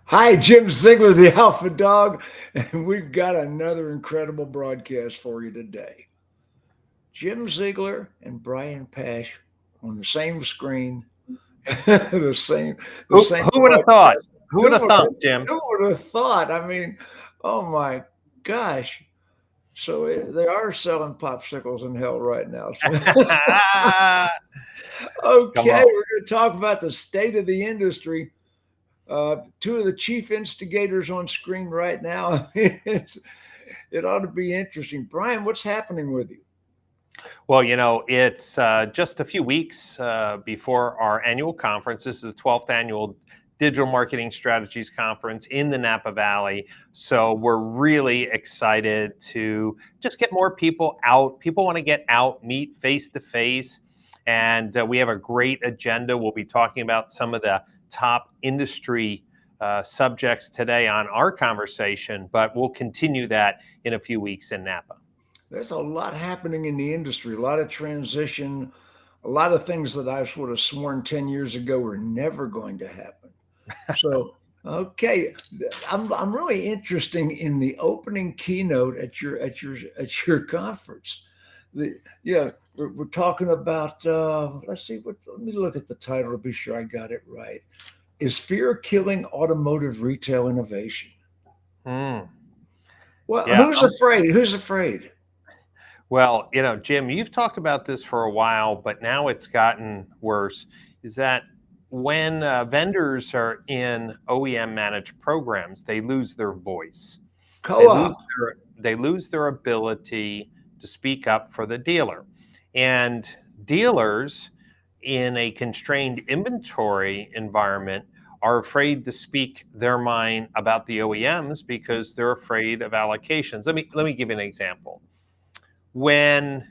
Hi, Jim Ziegler, the Alpha Dog, and we've got another incredible broadcast for you today. Jim Ziegler and Brian Pasch on the same screen, the same, the Who same who would have thought? broadcast. Who would Who have would have, thunk, Jim? who would have thought? I mean, oh my gosh! They are selling popsicles in hell right now. So, Come okay, on. we're going to talk about the state of the industry. Two of the chief instigators on screen right now. It ought to be interesting. Brian, what's happening with you? Well, it's just a few weeks before our annual conference. This is the 12th annual Digital Marketing Strategies Conference in the Napa Valley. So we're really excited to just get more people out. People want to get out, meet face to face. And we have a great agenda. We'll be talking about some of the top industry subjects today on our conversation, but we'll continue that in a few weeks in Napa. There's a lot happening in the industry, a lot of transition, a lot of things that I would have sworn 10 years ago were never going to happen. So, okay, I'm really interested in the opening keynote at your conference. Yeah, we're talking about. Let's see. Let me look at the title to be sure I got it right. Is fear killing automotive retail innovation? Hmm. Well, Yeah. who's afraid? Who's afraid? Well, Jim, you've talked about this for a while, but now it's gotten worse. Is that when vendors are in OEM managed programs, they lose their voice. They lose Co-op. they lose their ability to speak up for the dealer. And dealers in a constrained inventory environment are afraid to speak their mind about the OEMs because they're afraid of allocations. Let me give you an example. When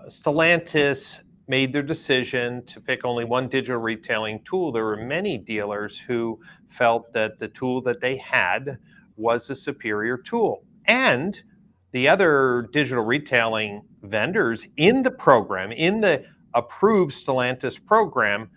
Stellantis made their decision to pick only one digital retailing tool, there were many dealers who felt that the tool that they had was a superior tool. And the other digital retailing vendors in the program, in the approved Stellantis program,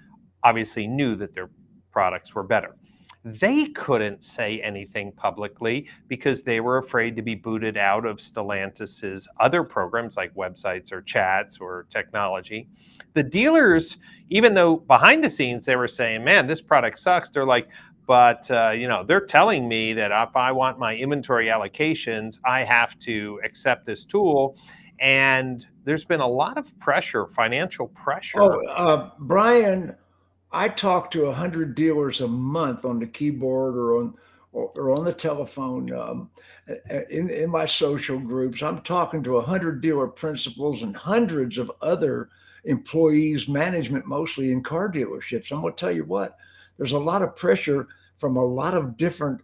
obviously knew that their products were better. They couldn't say anything publicly because they were afraid to be booted out of Stellantis's other programs like websites or chats or technology. The dealers, even though behind the scenes they were saying, "Man, this product sucks," they're like, "But they're telling me that if I want my inventory allocations, I have to accept this tool." And there's been a lot of pressure, financial pressure. Brian, I talk to 100 dealers a month on the keyboard or on the telephone in my social groups. I'm talking to 100 dealer principals and hundreds of other employees, management mostly in car dealerships. I'm going to tell you what, there's a lot of pressure from a lot of different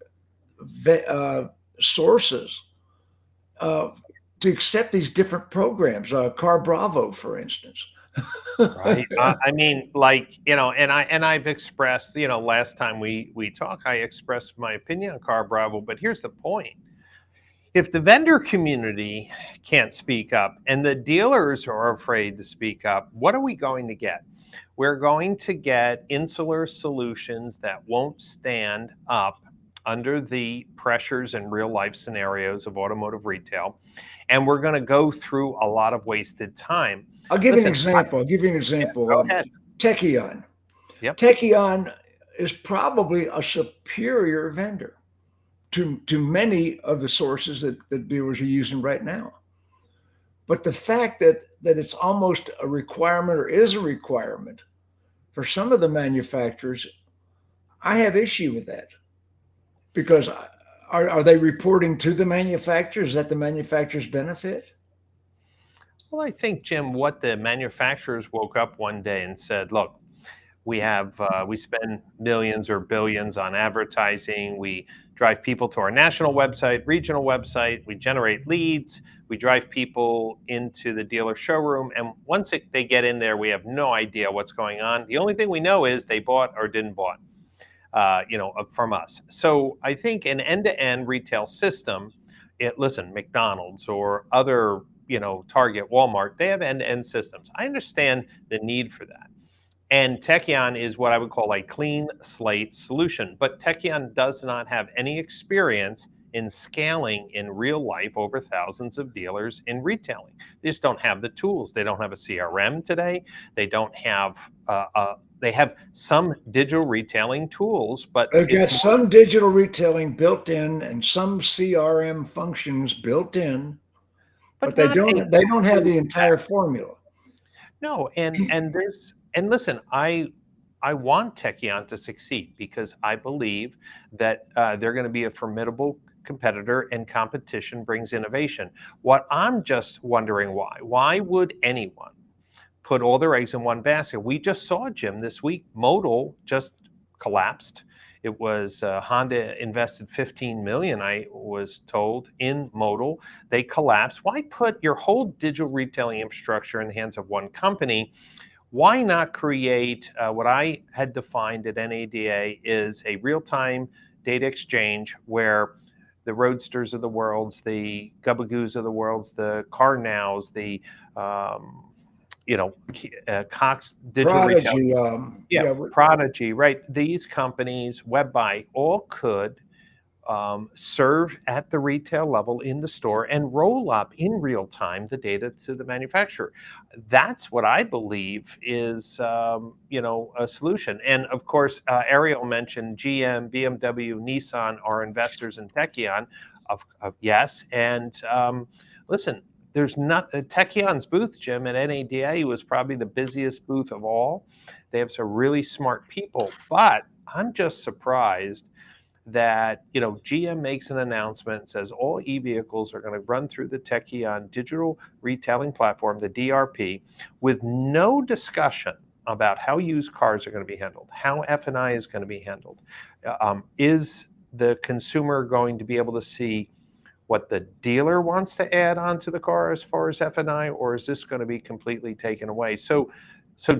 sources uh, to accept these different programs. Car Bravo, for instance. Right. I mean, like, and I've expressed, last time we talked, I expressed my opinion on Car Bravo, but here's the point. If the vendor community can't speak up and the dealers are afraid to speak up, what are we going to get? We're going to get insular solutions that won't stand up under the pressures and real life scenarios of automotive retail. And we're going to go through a lot of wasted time. I'll give you an Listen, example. I'll give you an example. go ahead. Techion. Yep. Techion is probably a superior vendor to many of the sources that dealers are using right now. But the fact that it's almost a requirement or is a requirement for some of the manufacturers, I have issue with that because are they reporting to the manufacturers? Is that the manufacturer's benefit? Well, I think, Jim, what the manufacturers woke up one day and said, look, we spend millions or billions on advertising. We drive people to our national website, regional website. We generate leads. We drive people into the dealer showroom. And they get in there, we have no idea what's going on. The only thing we know is they bought or didn't bought, from us. So I think an end-to-end retail system, listen, McDonald's or other, Target, Walmart, they have end-to-end systems. I understand the need for that. And Tekion is what I would call a clean slate solution. But Tekion does not have any experience in scaling in real life over thousands of dealers in retailing. They just don't have the tools. They don't have a CRM today. They don't have, they have some digital retailing tools, but They've it's got more, some digital retailing built in and some CRM functions built in, but but not a they don't have full the entire formula. no. And listen, I want Tekion to succeed because I believe that they're going to be a formidable competitor, and competition brings innovation. What I'm just wondering, why would anyone put all their eggs in one basket? We just saw, Jim, this week, Modal just collapsed. It was Honda invested 15 million, I was told, in Modal. They collapsed. Why put your whole digital retailing infrastructure in the hands of one company? Why not create what I had defined at NADA is a real-time data exchange where the Roadsters of the worlds, the Gubagoos of the worlds, the CarNows, the Cox Digital Retail, Prodigy, yeah, Prodigy, right? These companies, WebBuy, all could serve at the retail level in the store and roll up in real time the data to the manufacturer. That's what I believe is, a solution. And of course, Ariel mentioned GM, BMW, Nissan are investors in Tekion. Yes, and listen, there's not Tekion's booth, Jim, at NADA was probably the busiest booth of all. They have some really smart people, but I'm just surprised that GM makes an announcement and says all e-vehicles are going to run through the Tekion digital retailing platform, the DRP, with no discussion about how used cars are going to be handled, how F&I is going to be handled. Is the consumer going to be able to see what the dealer wants to add onto the car as far as F&I, or is this going to be completely taken away? So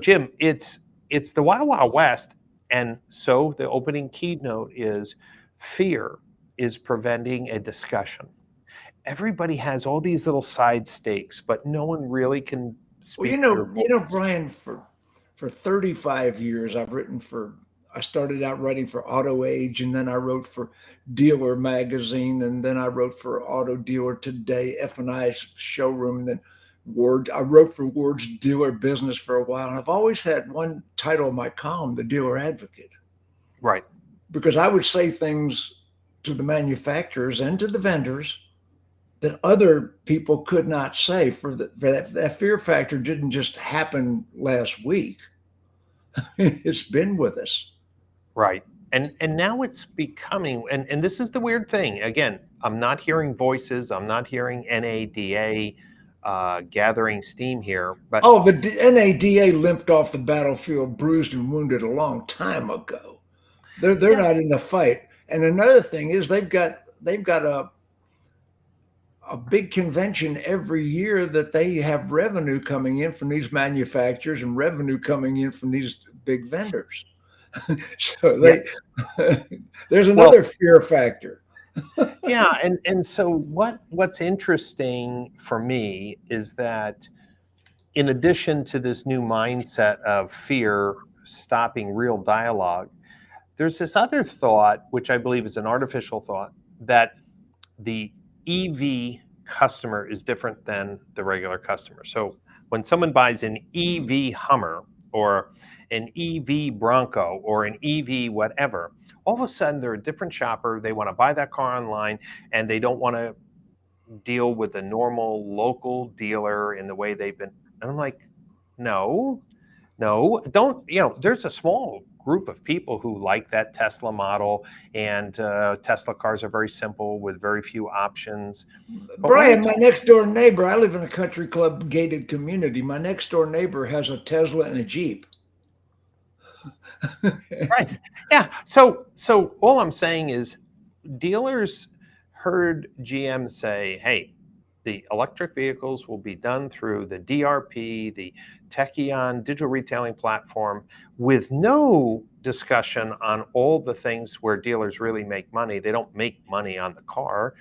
Jim, it's the Wild Wild West. And so the opening keynote is fear is preventing a discussion. Everybody has all these little side stakes, but no one really can well, speak their voice. Brian, for 35 years, I started out writing for Auto Age, and then I wrote for Dealer Magazine, and then I wrote for Auto Dealer Today, F&I's showroom, and then I wrote for Ward's Dealer Business for a while. And I've always had one title of my column, The Dealer Advocate. Right. Because I would say things to the manufacturers and to the vendors that other people could not say. For that fear factor didn't just happen last week. It's been with us. Right. And now it's becoming, and this is the weird thing. Again, I'm not hearing voices. I'm not hearing NADA gathering steam here. But the NADA limped off the battlefield, bruised and wounded a long time ago. They're not in the fight. And another thing is they've got a big convention every year that they have revenue coming in from these manufacturers and revenue coming in from these big vendors. So there's another fear factor. Yeah, and so what's interesting for me is that in addition to this new mindset of fear stopping real dialogue, there's this other thought, which I believe is an artificial thought, that the EV customer is different than the regular customer. So when someone buys an EV Hummer or an EV Bronco or an EV whatever, all of a sudden they're a different shopper. They want to buy that car online and they don't want to deal with a normal local dealer in the way they've been. And I'm like, no, don't, there's a small group of people who like that Tesla model, and Tesla cars are very simple with very few options. But Brian, my next door neighbor, I live in a country club gated community. My next door neighbor has a Tesla and a Jeep. Right. Yeah. So all I'm saying is dealers heard GM say, hey, the electric vehicles will be done through the DRP, the Tekion digital retailing platform, with no discussion on all the things where dealers really make money. They don't make money on the car.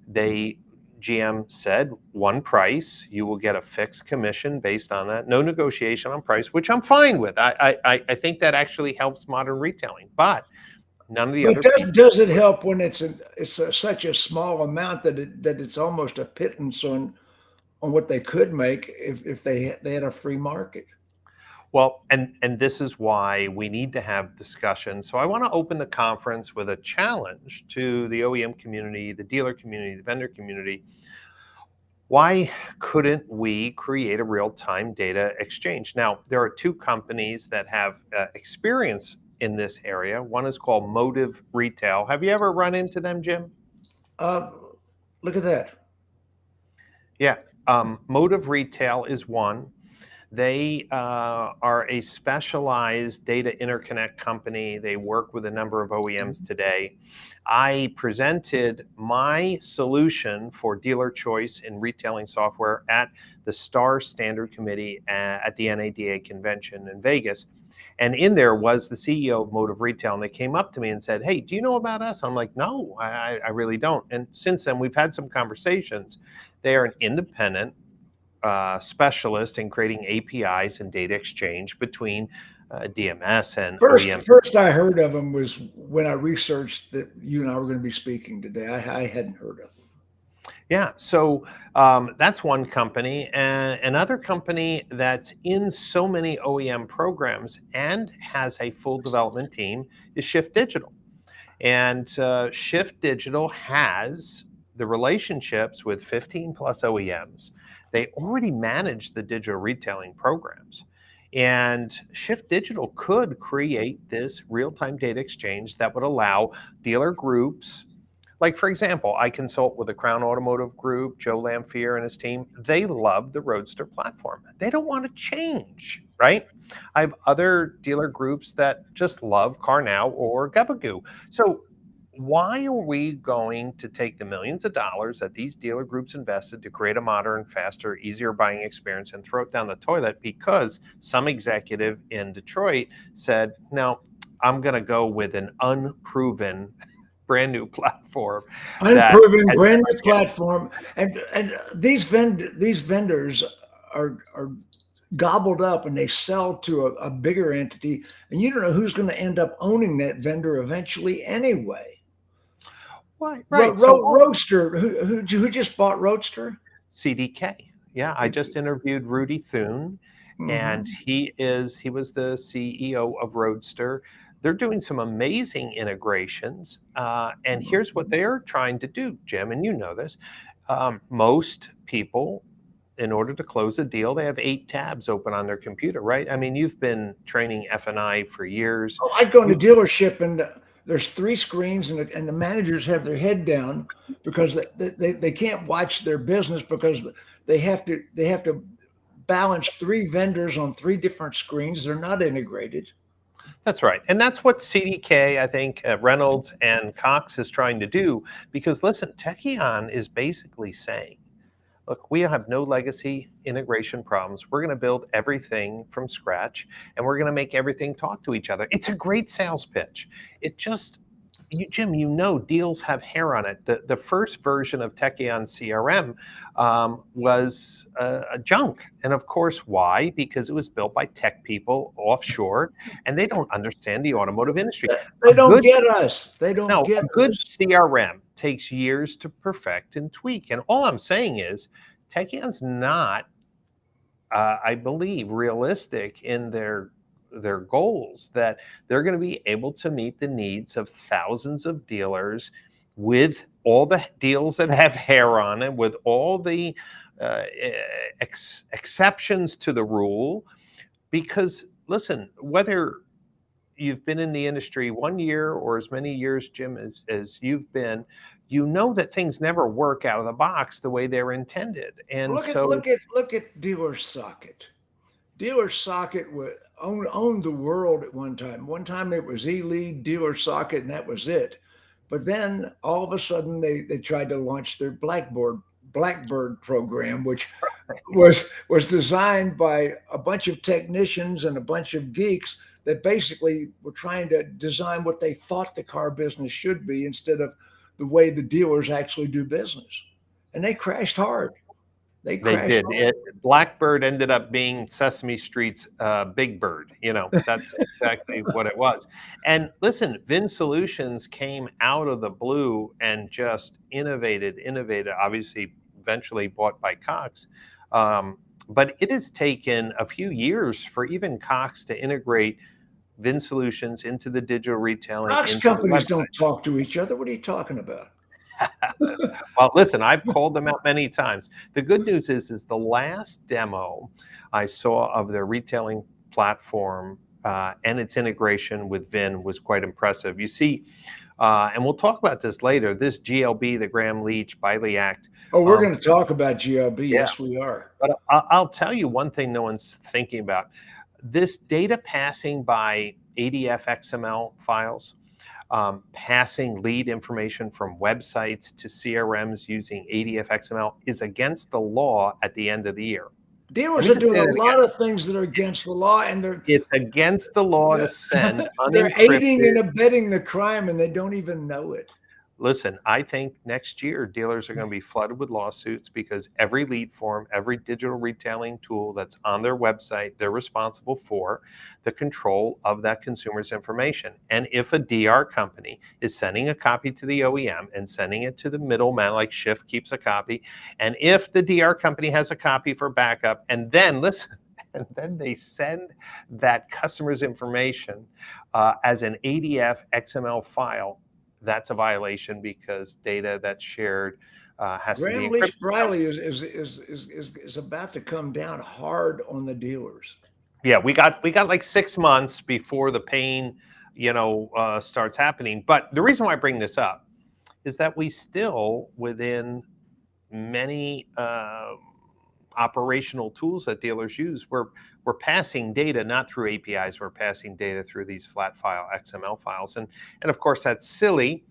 They GM said one price, you will get a fixed commission based on that, no negotiation on price, which I'm fine with. I think that actually helps modern retailing, but none of the But other people. does it help when such a small amount that it's almost a pittance on what they could make if they had a free market? Well, and this is why we need to have discussions. So I want to open the conference with a challenge to the OEM community, the dealer community, the vendor community. Why couldn't we create a real-time data exchange? Now, there are two companies that have experience in this area. One is called Motive Retail. Have you ever run into them, Jim? Uh, Look at that. Yeah. Motive Retail is one. They are a specialized data interconnect company. They work with a number of OEMs today. I presented my solution for dealer choice in retailing software at the STAR Standard Committee at the NADA convention in Vegas. And in there was the CEO of Motive Retail, and they came up to me and said, "Hey, do you know about us?" I'm like, "No, I really don't." And since then, we've had some conversations. They are an independent specialist in creating APIs and data exchange between DMS and OEM. First I heard of them was when I researched that you and I were going to be speaking today. I hadn't heard of them. Yeah, so that's one company. And another company that's in so many OEM programs and has a full development team is Shift Digital. And Shift Digital has the relationships with 15 plus OEMs. They already manage the digital retailing programs. And Shift Digital could create this real-time data exchange that would allow dealer groups, like, for example, I consult with the Crown Automotive Group, Joe Lamphere and his team. They love the Roadster platform. They don't want to change, right? I have other dealer groups that just love CarNow or Gabagoo. So why are we going to take the millions of dollars that these dealer groups invested to create a modern, faster, easier buying experience and throw it down the toilet because some executive in Detroit said, no, I'm going to go with an unproven brand new platform that Unproven has brand never new scaled. platform, and these vendors are gobbled up and they sell to a bigger entity, and you don't know who's going to end up owning that vendor eventually anyway. Right. So Roadster, who just bought Roadster? CDK. Yeah, I just interviewed Rudy Thune, and Mhm. he was the CEO of Roadster. They're doing some amazing integrations, and here's what they're trying to do, Jim, and you know this. Most people, in order to close a deal, they have 8 tabs open on their computer, right? I mean, you've been training F&I for years. Oh, I go in the dealership and there's 3 screens and the managers have their head down because they can't watch their business because they have to balance 3 vendors on 3 different screens. They're not integrated. That's right. And that's what CDK, I think, Reynolds and Cox is trying to do. Because listen, Techion is basically saying, look, we have no legacy integration problems. We're going to build everything from scratch and we're going to make everything talk to each other. It's a great sales pitch. It just, Jim, you know, deals have hair on it. The first version of Techion CRM was a junk. And of course, why? Because it was built by tech people offshore and they don't understand the automotive industry. They A don't good get us. They don't no, get a good us. CRM takes years to perfect and tweak. And all I'm saying is Techion's not, I believe, realistic in their goals that they're going to be able to meet the needs of thousands of dealers with all the deals that have hair on it, with all the exceptions to the rule. Because listen, whether you've been in the industry 1 year or as many years, Jim, as you've been, you know that things never work out of the box the way they're intended. And Look at so, Dealer Socket. Dealer Socket owned the world at one time. One time it was eLead, Dealer Socket, and that was it. But then all of a sudden they tried to launch their Blackbird program, which was designed by a bunch of technicians and a bunch of geeks that basically were trying to design what they thought the car business should be instead of the way the dealers actually do business. and they crashed hard. They They crashed did. hard. Blackbird ended up being Sesame Street's Big Bird. That's exactly what it was. And listen, Vin Solutions came out of the blue and just innovated. Obviously, eventually bought by Cox. But it has taken a few years for even Cox to integrate Vin Solutions into the digital retailing, Cox into the companies website. don't talk to each other. What are you talking about? Well, listen, I've called them out many times. The good news is the last demo I saw of their retailing platform and its integration with Vin was quite impressive. You see, and we'll talk about this later, this GLB, the Graham-Leach Biley Act. Oh, we're going to talk about GLB. Yeah. Yes, we are. But I'll tell you one thing no one's thinking about. This data passing by ADF XML files, passing lead information from websites to CRMs using ADF XML is against the law at the end of the year. Dealers are doing a lot of things that are against the law, and it's against the law to send they're unencrypted. aiding and abetting the crime, and they don't even know it. Listen, I think next year dealers are going to be flooded with lawsuits because every lead form, every digital retailing tool that's on their website, they're responsible for the control of that consumer's information. And if a DR company is sending a copy to the OEM and sending it to the middleman, like Schiff keeps a copy, and if the DR company has a copy for backup, and then listen, and then they send that customer's information as an ADF XML file, that's a violation because data that's shared has to be encrypted. Graham-Leach Biley is about to come down hard on the dealers. Yeah, we got like 6 months before the pain, starts happening. But the reason why I bring this up is that we still, within many operational tools that dealers use, we're passing data not through APIs, we're passing data through these flat file XML files. And of course, that's silly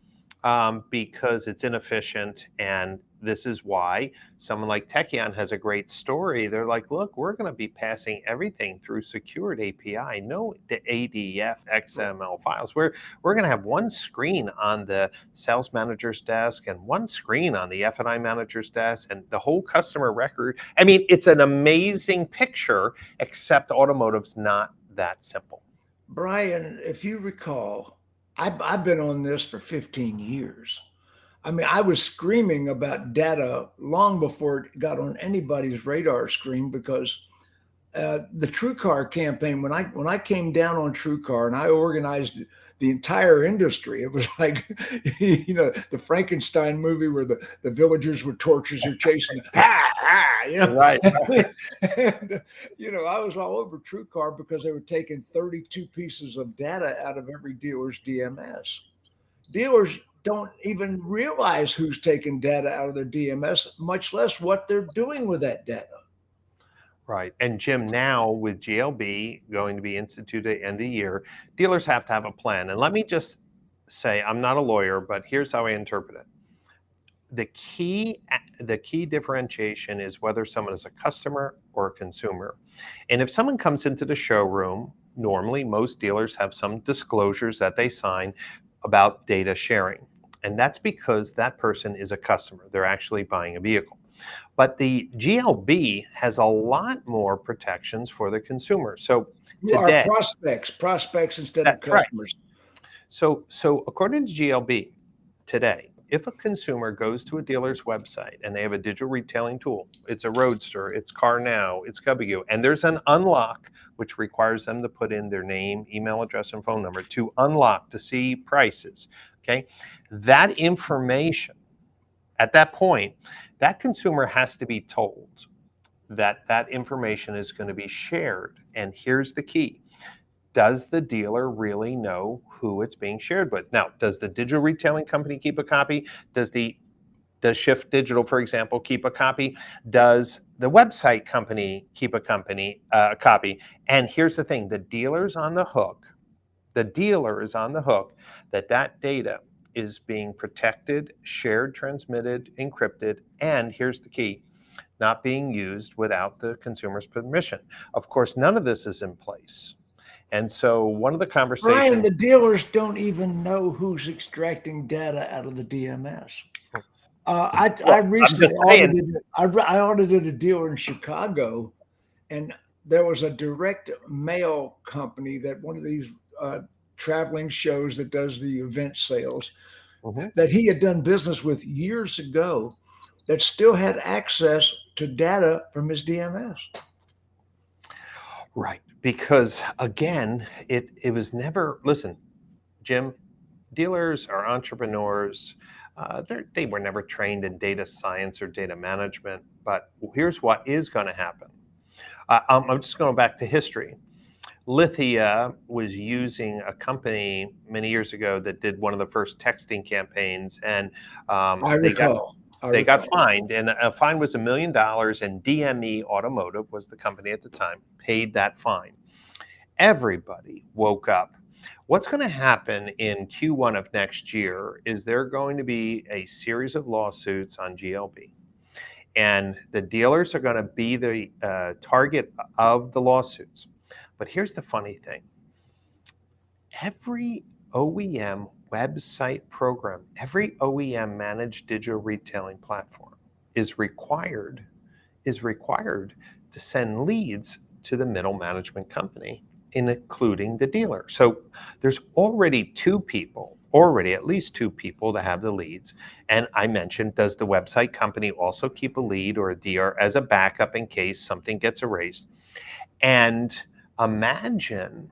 because it's inefficient. And this is why someone like Tekion has a great story. They're like, look, we're going to be passing everything through secured API, no the ADF XML files. We're going to have one screen on the sales manager's desk and one screen on the F&I manager's desk and the whole customer record. I mean, it's an amazing picture, except automotive's not that simple. Brian, if you recall, I've been on this for 15 years. I mean, I was screaming about data long before it got on anybody's radar screen because the TrueCar campaign, when I came down on TrueCar and I organized the entire industry, it was like, the Frankenstein movie where the villagers with torches are chasing, Right. And, I was all over TrueCar because they were taking 32 pieces of data out of every dealer's DMS. Dealers don't even realize who's taking data out of their DMS, much less what they're doing with that data. Right. And Jim, now with GLB going to be instituted at the end of the year, dealers have to have a plan. And let me just say, I'm not a lawyer, but here's how I interpret it. The key differentiation is whether someone is a customer or a consumer. And if someone comes into the showroom, normally most dealers have some disclosures that they sign about data sharing. And that's because that person is a customer. They're actually buying a vehicle. But the GLB has a lot more protections for the consumer. So today, prospects instead of customers. Right. So according to GLB today, if a consumer goes to a dealer's website and they have a digital retailing tool, it's a Roadster, it's CarNow, it's Cubby, and there's an unlock which requires them to put in their name, email address, and phone number to unlock to see prices. Okay, that information at that point, that consumer has to be told that that information is going to be shared. And here's the key. Does the dealer really know who it's being shared with? Now, does the digital retailing company keep a copy? Does Shift Digital, for example, keep a copy? Does the website company keep a copy? And here's the thing, the dealer is on the hook that data is being protected, shared, transmitted, encrypted, and here's the key, not being used without the consumer's permission. Of course, none of this is in place. And so one of the conversations... Brian, the dealers don't even know who's extracting data out of the DMS. I Well, I'm recently just saying. audited. I audited a dealer in Chicago, and there was a direct mail company that one of these uh, traveling shows that does the event sales Mhm. that he had done business with years ago that still had access to data from his DMS. Right. Because again, it was never, listen, Jim, dealers are entrepreneurs. They were never trained in data science or data management. But here's what is going to happen. I'm just going back to history. Lithia was using a company many years ago that did one of the first texting campaigns, and I they got recall. I they got recall. fined, and a fine was $1 million, and DME Automotive was the company at the time, paid that fine. Everybody woke up. What's going to happen in Q1 of next year is there are going to be a series of lawsuits on GLB, and the dealers are going to be the target of the lawsuits. But here's the funny thing: every OEM website program, every OEM managed digital retailing platform is required to send leads to the middle management company, including the dealer. So there's already at least two people that have the leads. And I mentioned, does the website company also keep a lead or a DR as a backup in case something gets erased? And imagine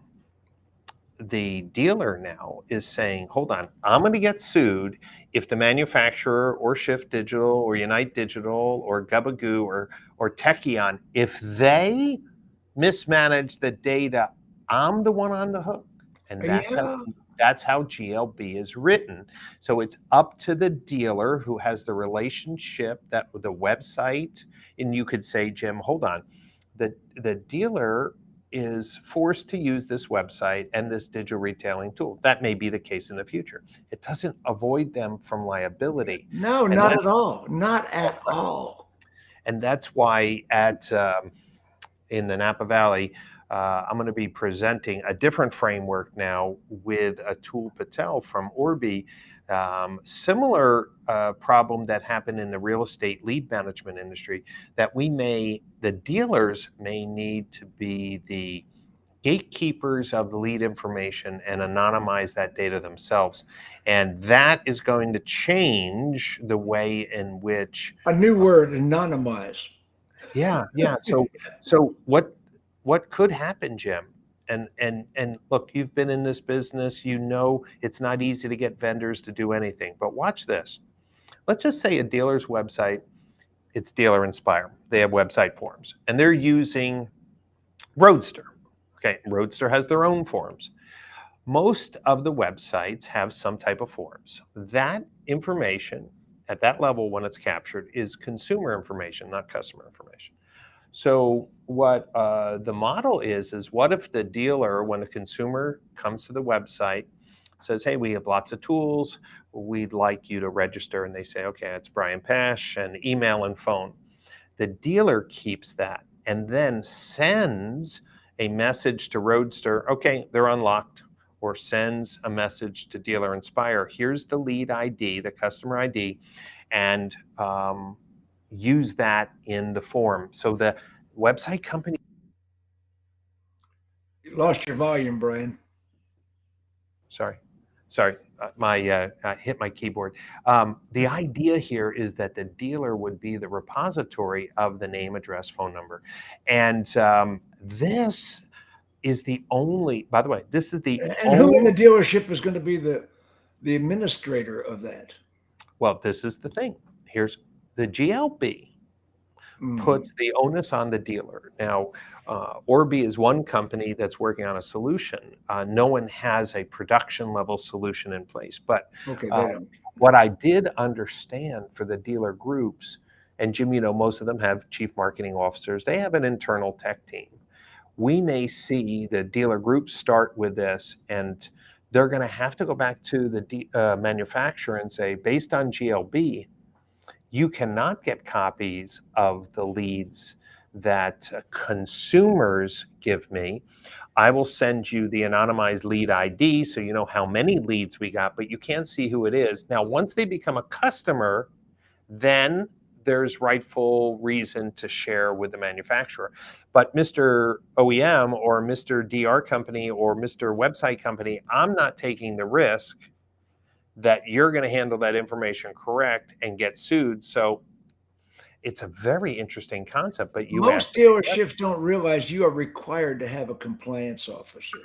the dealer now is saying, hold on, I'm going to get sued if the manufacturer or Shift Digital or Unite Digital or Gubagoo or Techion, if they mismanage the data, I'm the one on the hook. And Yeah. that's how GLB is written. So it's up to the dealer who has the relationship that with the website. And you could say, Jim, hold on, the dealer is forced to use this website and this digital retailing tool. That may be the case in the future. It doesn't avoid them from liability. No, And not at all. Not at all. that's why in the Napa Valley, I'm going to be presenting a different framework now with Atul Patel from Orbi. Similar problem that happened in the real estate lead management industry, that the dealers may need to be the gatekeepers of the lead information and anonymize that data themselves. And that is going to change the way in which, A new word, anonymize. yeah. So what could happen, Jim? And look, you've been in this business, you know it's not easy to get vendors to do anything. But watch this. Let's just say a dealer's website, it's Dealer Inspire. They have website forms, and they're using Roadster. Okay, Roadster has their own forms. Most of the websites have some type of forms. That information at that level, when it's captured, is consumer information, not customer information. So what the model is what if the dealer, when the consumer comes to the website, says, hey, we have lots of tools, we'd like you to register, and they say, okay, it's Brian Pasch, and email and phone. The dealer keeps that and then sends a message to Roadster, okay, they're unlocked, or sends a message to Dealer Inspire, here's the lead ID, the customer ID, and use that in the form. So the website company. You lost your volume, Brian. Sorry, I hit my keyboard. The idea here is that the dealer would be the repository of the name, address, phone number, and this is the only. By the way, this is the And who in only. the dealership is going to be the administrator of that? Well, this is the thing. Here's the GLB Mhm. puts the onus on the dealer. Now, Orbi is one company that's working on a solution. No one has a production level solution in place. But Okay, uh, they don't. what I did understand for the dealer groups, and Jim, most of them have chief marketing officers, they have an internal tech team. We may see the dealer groups start with this, and they're going to have to go back to the manufacturer and say, based on GLB, you cannot get copies of the leads that consumers give me. I will send you the anonymized lead ID so you know how many leads we got, but you can't see who it is. Now, once they become a customer, then there's rightful reason to share with the manufacturer. But Mr. OEM or Mr. DR company or Mr. website company, I'm not taking the risk that you're going to handle that information correct and get sued. So it's a very interesting concept. But you Most asked, dealerships don't realize you are required to have a compliance officer.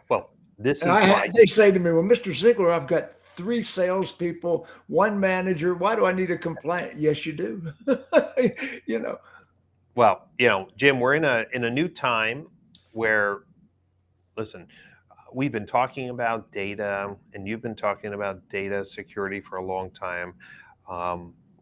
well, this And is why. they say to me, well, Mr. Ziegler, I've got 3 salespeople, 1 manager. Why do I need a compliance? Yes, you do. You know, Well, Jim, we're in a new time where, listen, we've been talking about data, and you've been talking about data security for a long time.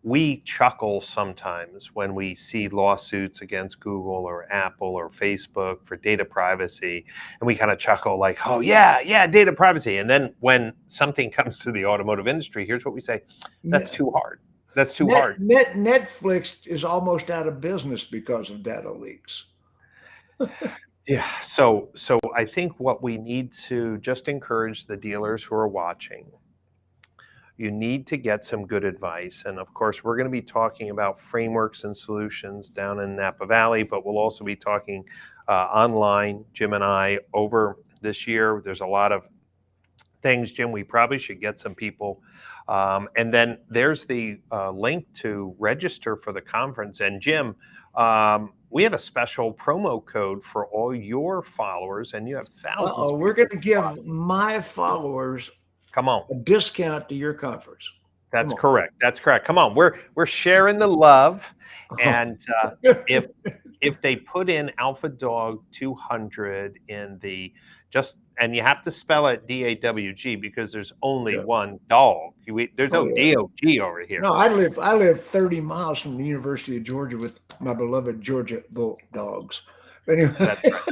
We chuckle sometimes when we see lawsuits against Google or Apple or Facebook for data privacy, and we kind of chuckle like, "Oh yeah, data privacy." And then when something comes to the automotive industry, here's what we say: "That's too hard. That's too hard." Netflix is almost out of business because of data leaks. Yeah. So I think what we need to just encourage the dealers who are watching, you need to get some good advice. And of course, we're going to be talking about frameworks and solutions down in Napa Valley, but we'll also be talking online, Jim and I, over this year. There's a lot of things, Jim. We probably should get some people. And then there's the link to register for the conference. And Jim, we have a special promo code for all your followers, and you have thousands. We're going to give my followers Come on. a discount to your conference. That's correct. That's correct. Come on. We're sharing the love. And if they put in Alpha Dawg 200 in the and you have to spell it DAWG because there's only one dog. There's no DOG over here. No, I live 30 miles from the University of Georgia with my beloved Georgia Bulldogs. Anyway. That's right.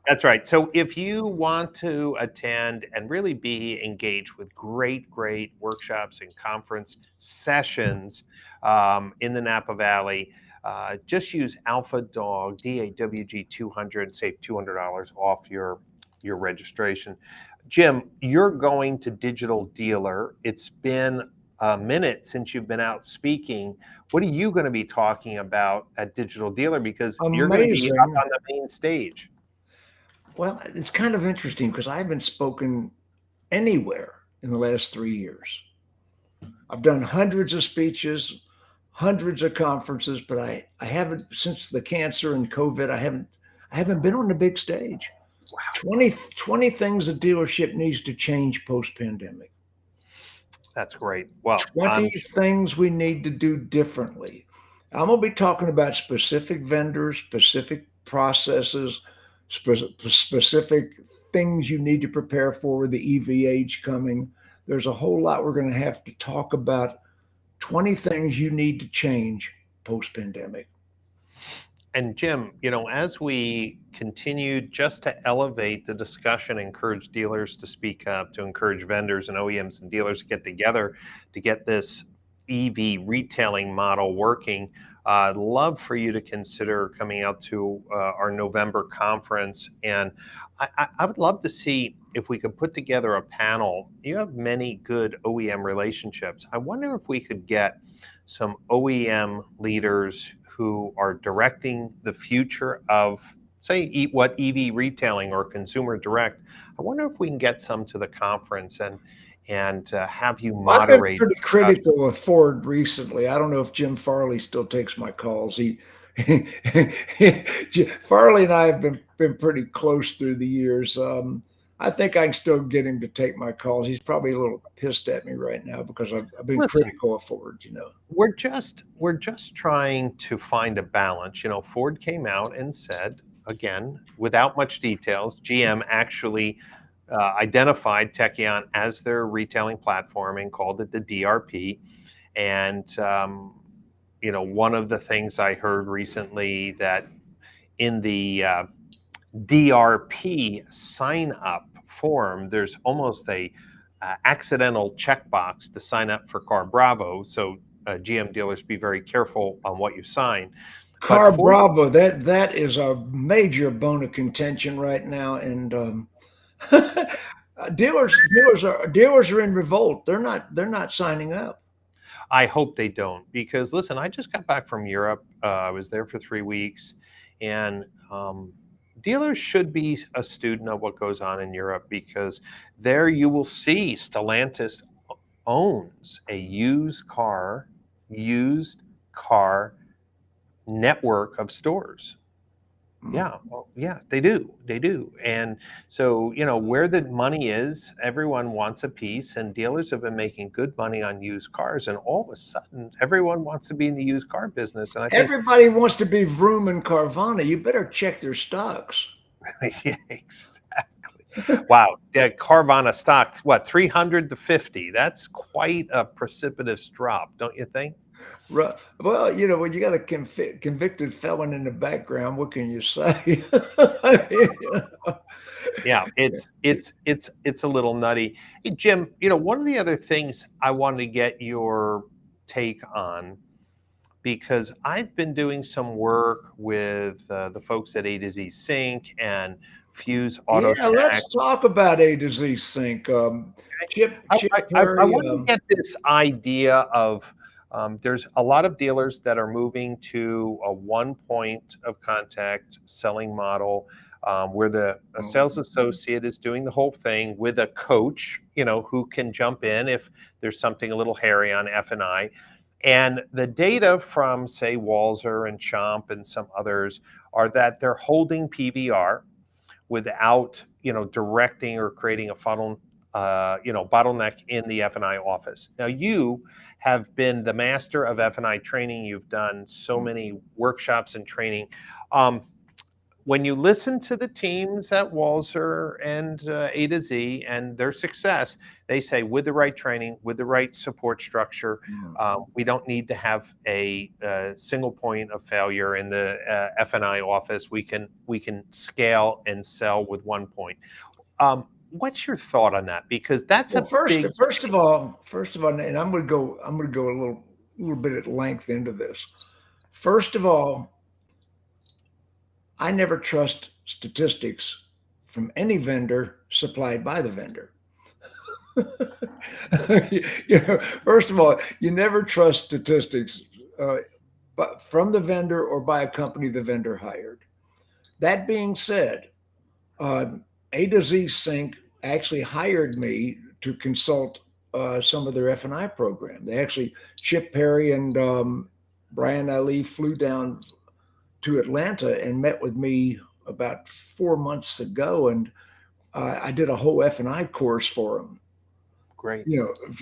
That's right. So if you want to attend and really be engaged with great workshops and conference sessions in the Napa Valley, just use Alpha Dawg DAWG 200 and save $200 off your registration. Jim, you're going to Digital Dealer. It's been a minute since you've been out speaking. What are you going to be talking about at Digital Dealer? Because you're going to be up on the main stage. Well, it's kind of interesting because I haven't spoken anywhere in the last 3 years. I've done hundreds of speeches, hundreds of conferences, but I haven't, since the cancer and COVID, I haven't been on the big stage. Wow. 20 things a dealership needs to change post-pandemic. That's great. Well, 20 things we need to do differently. I'm going to be talking about specific vendors, specific processes, specific things you need to prepare for with the EV age coming. There's a whole lot we're going to have to talk about. 20 things you need to change post-pandemic. And Jim, as we continue just to elevate the discussion, encourage dealers to speak up, to encourage vendors and OEMs and dealers to get together to get this EV retailing model working, I'd love for you to consider coming out to our November conference. And I would love to see if we could put together a panel. You have many good OEM relationships. I wonder if we could get some OEM leaders who are directing the future of, say, EV retailing or consumer direct. I wonder if we can get some to the conference and have you moderate. I've been pretty critical of Ford recently. I don't know if Jim Farley still takes my calls. Farley and I have been pretty close through the years. I think I can still get him to take my calls. He's probably a little pissed at me right now because I've been critical of Ford. We're just trying to find a balance. Ford came out and said, again, without much details, GM actually identified Tekion as their retailing platform and called it the DRP. And one of the things I heard recently that in the DRP sign up form, there's almost a accidental checkbox to sign up for Car Bravo. So GM dealers, be very careful on what you sign. Car Bravo, that is a major bone of contention right now, and dealers are in revolt. They're not signing up. I hope they don't, because listen, I just got back from Europe. I was there for 3 weeks, and dealers should be a student of what goes on in Europe, because there you will see Stellantis owns a used car network of stores. Mm. Yeah, well, yeah, they do. They do. And so, where the money is, everyone wants a piece, and dealers have been making good money on used cars. And all of a sudden, everyone wants to be in the used car business. And I think, Everybody wants to be Vroom and Carvana. You better check their stocks. yeah, exactly. Wow. Yeah, Carvana stock, what, 300 to 50? That's quite a precipitous drop, don't you think? Well, when you got a convicted felon in the background, what can you say? I mean, Yeah, it's a little nutty. Hey, Jim, one of the other things I wanted to get your take on, because I've been doing some work with the folks at A to Z Sync and Fuse Auto yeah, Tech. let's talk about A to Z Sync. Chip I Perry. want to get this idea of, there's a lot of dealers that are moving to a one point of contact selling model, where the a sales associate is doing the whole thing with a coach, who can jump in if there's something a little hairy on F&I. And the data from, say, Walzer and Chomp and some others are that they're holding PVR without, directing or creating a funnel, bottleneck in the F&I office. Now, you have been the master of F&I training. You've done so many workshops and training. When you listen to the teams at Walzer and A to Z and their success, they say, with the right training, with the right support structure, we don't need to have a single point of failure in the F&I office. We can scale and sell with one point. What's your thought on that? Because that's Well, a big. first of all, and I'm going to go a little bit at length into this. First of all, I never trust statistics from any vendor supplied by the vendor. First of all, you never trust statistics, but from the vendor or by a company the vendor hired. That being said, uh, A to Z Sync actually hired me to consult some of their F&I program. They actually, Chip Perry and Brian Ali flew down to Atlanta and met with me about 4 months ago, and I did a whole F&I course for them. Great.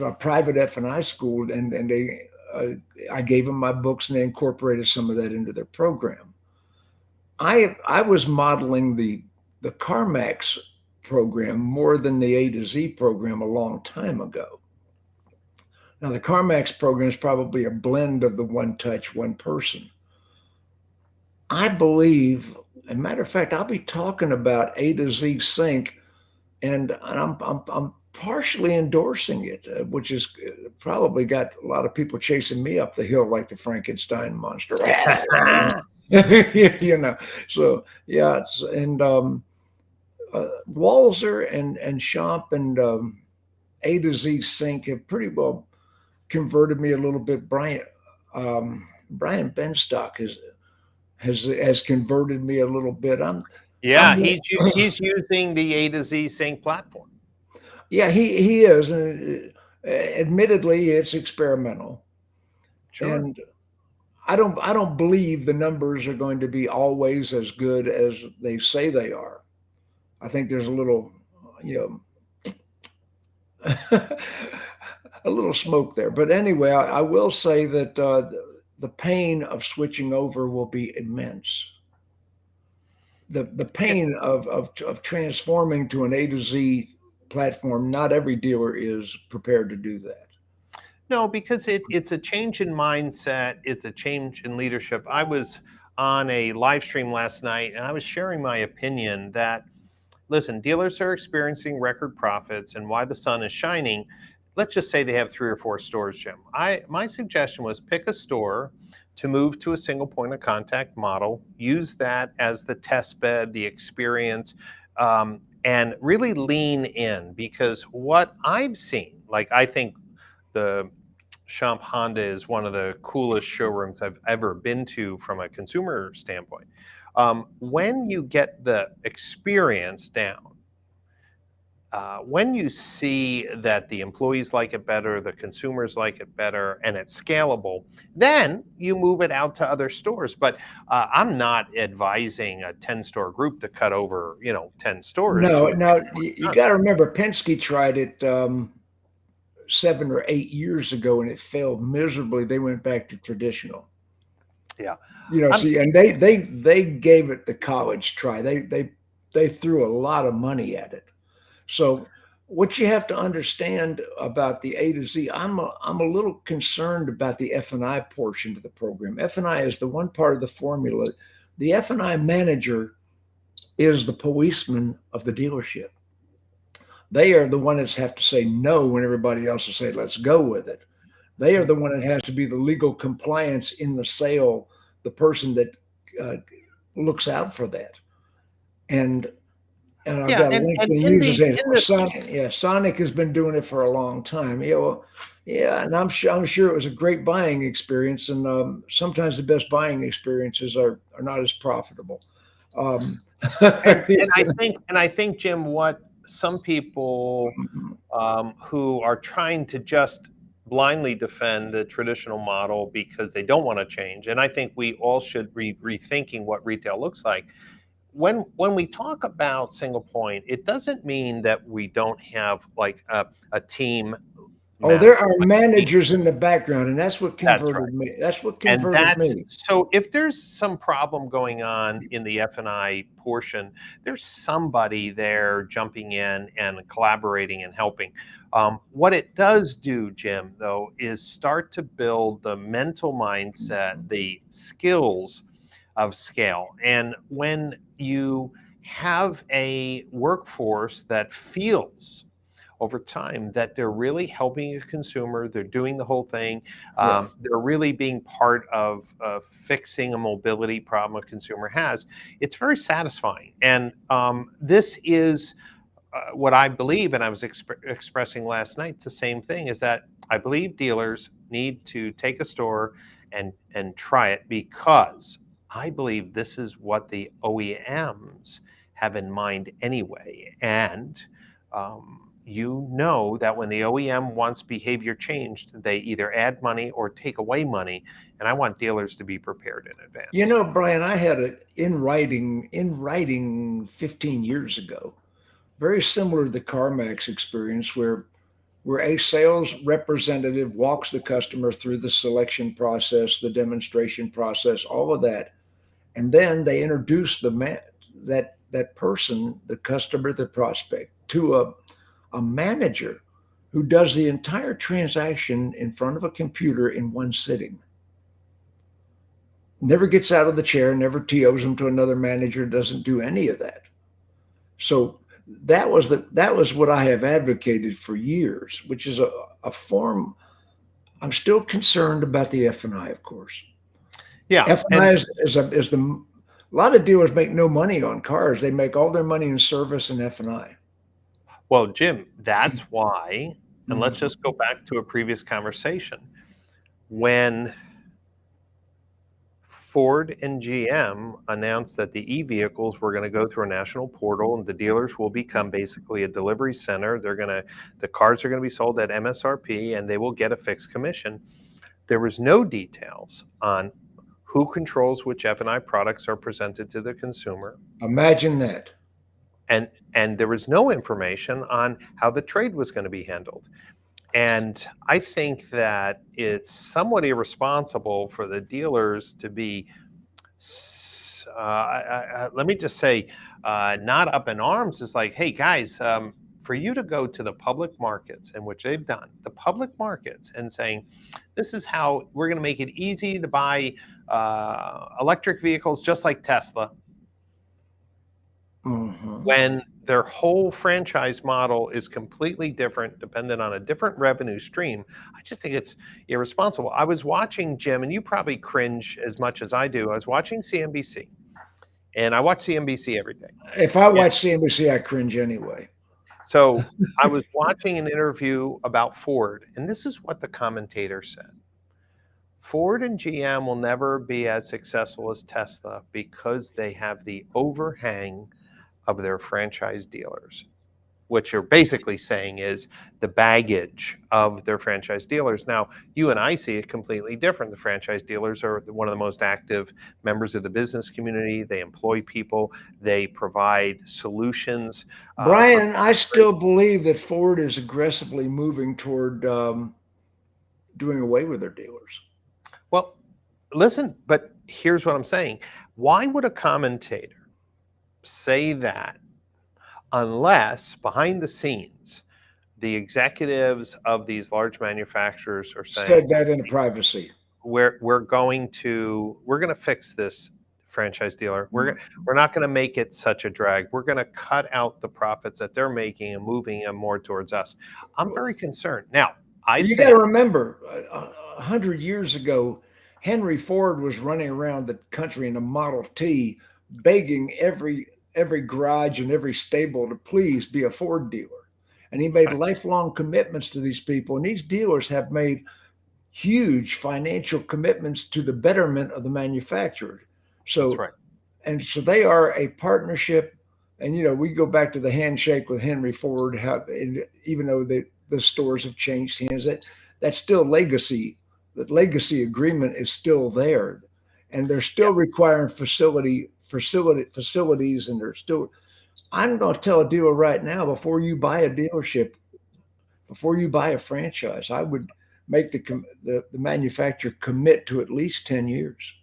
A private F&I school, and they, I gave them my books, and they incorporated some of that into their program. I was modeling the CarMax program more than the A to Z program a long time ago. Now, the CarMax program is probably a blend of the one touch, one person. I believe, as a matter of fact, I'll be talking about A to Z Sync, and I'm partially endorsing it, which is probably got a lot of people chasing me up the hill like the Frankenstein monster. So yeah, and Walzer and Chomp and A to Z Sync have pretty well converted me a little bit. Brian Benstock has converted me a little bit. Yeah, he's using the A to Z Sync platform. Yeah, he is. Admittedly, it's experimental, Sure. and I don't believe the numbers are going to be always as good as they say they are. I think there's a little, a little smoke there. But anyway, I will say that the pain of switching over will be immense. The Yeah. pain of transforming to an A to Z platform, not every dealer is prepared to do that. No, because it's a change in mindset. It's a change in leadership. I was on a live stream last night, and I was sharing my opinion that, listen, dealers are experiencing record profits, and why the sun is shining. Let's just say they have 3 or 4 stores, Jim. My suggestion was, pick a store to move to a single point of contact model. Use that as the test bed, the experience, and really lean in. Because what I've seen, like, I think the Champ Honda is one of the coolest showrooms I've ever been to from a consumer standpoint. When you get the experience down, when you see that the employees like it better, the consumers like it better, and it's scalable, then you move it out to other stores. But I'm not advising a 10-store group to cut over, 10 stores No, to no, you got to remember Penske tried it 7 or 8 years ago, and it failed miserably. They went back to traditional. Yeah. I'm See, and they gave it the college try. They threw a lot of money at it. So what you have to understand about the A to Z, I'm a little concerned about the F&I portion of the program. F&I is the one part of the formula. The F&I manager is the policeman of the dealership. They are the one that have to say no when everybody else will say, let's go with it. They are the one that has to be the legal compliance in the sale, the person that looks out for that. And I've Yeah, got a link and to Sonic. Yeah, Sonic has been doing it for a long time. Yeah, well, yeah, and I'm sure it was a great buying experience. And sometimes the best buying experiences are not as profitable. and I think, Jim, what some people who are trying to just blindly defend the traditional model because they don't want to change, and I think we all should be rethinking what retail looks like. When we talk about single point, it doesn't mean that we don't have like a team Oh, there manager. are managers in the background, and that's what That's right. converted me. That's what And converted me. so if there's some problem going on in the F&I portion, there's somebody there jumping in and collaborating and helping. What it does do, Jim, though, is start to build the mental mindset, the skills of scale. And when you have a workforce that feels over time that they're really helping a consumer, they're doing the whole thing, Yeah. they're really being part of fixing a mobility problem a consumer has, it's very satisfying. And this is what I believe, and I was expressing last night the same thing, is that I believe dealers need to take a store and try it, because I believe this is what the OEMs have in mind anyway. And you know that when the OEM wants behavior changed, they either add money or take away money. And I want dealers to be prepared in advance. Brian, I had it in writing 15 years ago, very similar to the CarMax experience, where a sales representative walks the customer through the selection process, the demonstration process, all of that, and then they introduce that person, the customer, the prospect, to a manager who does the entire transaction in front of a computer in one sitting. Never gets out of the chair, never TOs them to another manager, doesn't do any of that. So that was what I have advocated for years, which is a form. I'm still concerned about the F&I, of course. Yeah. F&I is a lot of dealers make no money on cars. They make all their money in service and F&I. Well, Jim, that's why, and let's just go back to a previous conversation. When Ford and GM announced that the e-vehicles were going to go through a national portal and the dealers will become basically a delivery center, the cars are going to be sold at MSRP and they will get a fixed commission. There was no details on who controls which F&I products are presented to the consumer. Imagine that. And there was no information on how the trade was going to be handled. And I think that it's somewhat irresponsible for the dealers to be, let me just say, not up in arms. It's like, hey, guys, for you to go to the public markets, in which they've done, the public markets, and saying, this is how we're going to make it easy to buy electric vehicles just like Tesla, when their whole franchise model is completely different, dependent on a different revenue stream. I just think it's irresponsible. I was watching, Jim, and you probably cringe as much as I do. I was watching CNBC, and I watch CNBC every day. If I watch CNBC, I cringe anyway. So I was watching an interview about Ford, and this is what the commentator said. Ford and GM will never be as successful as Tesla because they have the overhang of their franchise dealers. What you're basically saying is the baggage of their franchise dealers. Now, you and I see it completely different. The franchise dealers are one of the most active members of the business community. They employ people, they provide solutions for. Brian, I still believe that Ford is aggressively moving toward doing away with their dealers. Well, listen, but here's what I'm saying. Why would a commentator say that unless behind the scenes the executives of these large manufacturers are saying Said that in privacy. we're going to fix this franchise dealer. We're not going to make it such a drag. We're going to cut out the profits that they're making and moving them more towards us. I'm very concerned. Now, You got to remember, 100 years ago, Henry Ford was running around the country in a Model T, begging every garage and every stable to please be a Ford dealer. And he made lifelong commitments to these people. And these dealers have made huge financial commitments to the betterment of the manufacturer. So, that's right. And so they are a partnership. And, we go back to the handshake with Henry Ford, even though the stores have changed hands, that's still legacy. That legacy agreement is still there. And they're still requiring facilities, and they're still. I'm going to tell a dealer right now, before you buy a dealership, before you buy a franchise, I would make the manufacturer commit to at least 10 years.